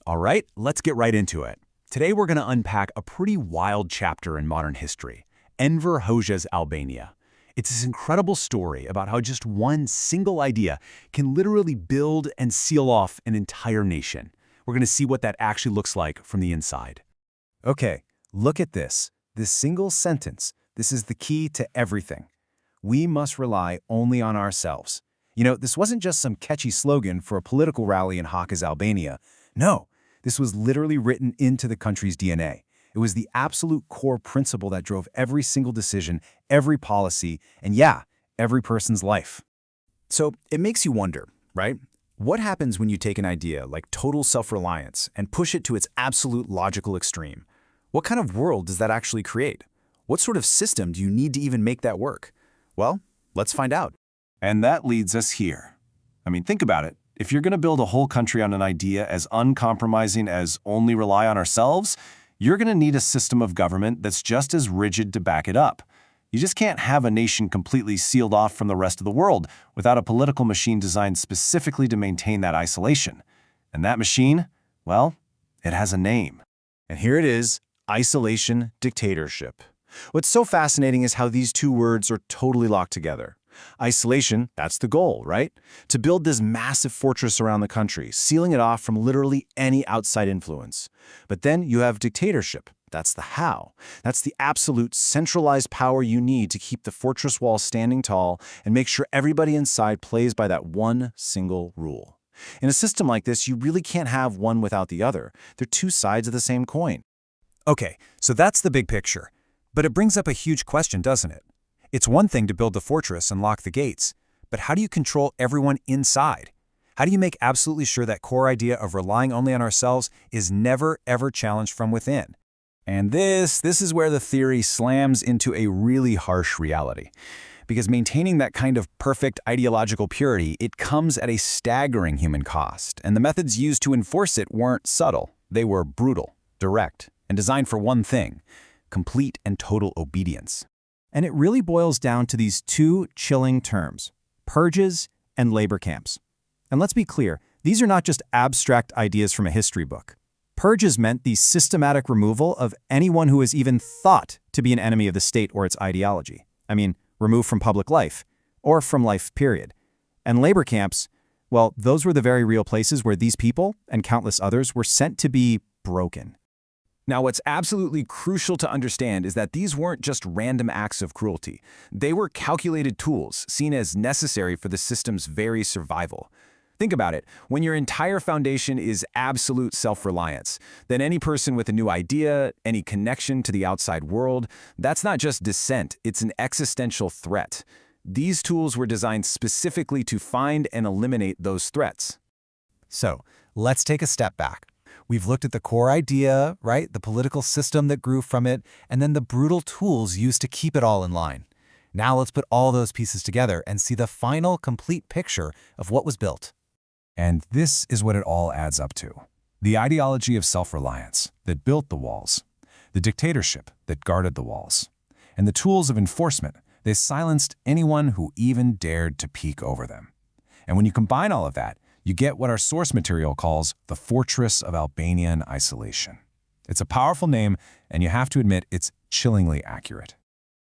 All right, let's get right into it. Today we're going to unpack a pretty wild chapter in modern history, Enver Hoxha's Albania. It's this incredible story about how just one single idea can literally build and seal off an entire nation. We're going to see what that actually looks like from the inside. Okay, look at this. This single sentence. This is the key to everything. We must rely only on ourselves. You know, this wasn't just some catchy slogan for a political rally in Hoxha's Albania. No, this was literally written into the country's DNA. It was the absolute core principle that drove every single decision, every policy, and yeah, every person's life. So it makes you wonder, right? What happens when you take an idea like total self-reliance and push it to its absolute logical extreme? What kind of world does that actually create? What sort of system do you need to even make that work? Well, let's find out. And that leads us here. I mean, think about it. If you're going to build a whole country on an idea as uncompromising as only rely on ourselves, you're going to need a system of government that's just as rigid to back it up. You just can't have a nation completely sealed off from the rest of the world without a political machine designed specifically to maintain that isolation. And that machine, well, it has a name. And here it is, isolation, dictatorship. What's so fascinating is how these two words are totally locked together. Isolation, that's the goal, right? To build this massive fortress around the country, sealing it off from literally any outside influence. But then you have dictatorship. That's the how. That's the absolute centralized power you need to keep the fortress walls standing tall and make sure everybody inside plays by that one single rule. In a system like this, you really can't have one without the other. They're two sides of the same coin. Okay, so that's the big picture. But it brings up a huge question, doesn't it? It's one thing to build the fortress and lock the gates, but how do you control everyone inside? How do you make absolutely sure that core idea of relying only on ourselves is never, ever challenged from within? And this is where the theory slams into a really harsh reality. Because maintaining that kind of perfect ideological purity, it comes at a staggering human cost, and the methods used to enforce it weren't subtle. They were brutal, direct, and designed for one thing: complete and total obedience. And it really boils down to these two chilling terms: purges and labor camps. And let's be clear, these are not just abstract ideas from a history book. Purges meant the systematic removal of anyone who is even thought to be an enemy of the state or its ideology. I mean, removed from public life, or from life, period. And labor camps, well, those were the very real places where these people, and countless others, were sent to be broken. Now, what's absolutely crucial to understand is that these weren't just random acts of cruelty. They were calculated tools, seen as necessary for the system's very survival. Think about it. When your entire foundation is absolute self-reliance, then any person with a new idea, any connection to the outside world, that's not just dissent, it's an existential threat. These tools were designed specifically to find and eliminate those threats. So, let's take a step back. We've looked at the core idea, right? The political system that grew from it, and then the brutal tools used to keep it all in line. Now let's put all those pieces together and see the final, complete picture of what was built. And this is what it all adds up to. The ideology of self-reliance that built the walls, the dictatorship that guarded the walls, and the tools of enforcement that silenced anyone who even dared to peek over them. And when you combine all of that, you get what our source material calls the Fortress of Albanian Isolation. It's a powerful name, and you have to admit it's chillingly accurate.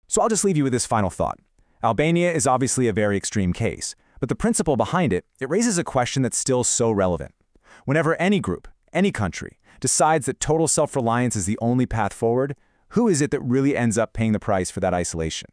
So I'll just leave you with this final thought. Albania is obviously a very extreme case, but the principle behind it raises a question that's still so relevant. Whenever any group, any country, decides that total self-reliance is the only path forward, who is it that really ends up paying the price for that isolation?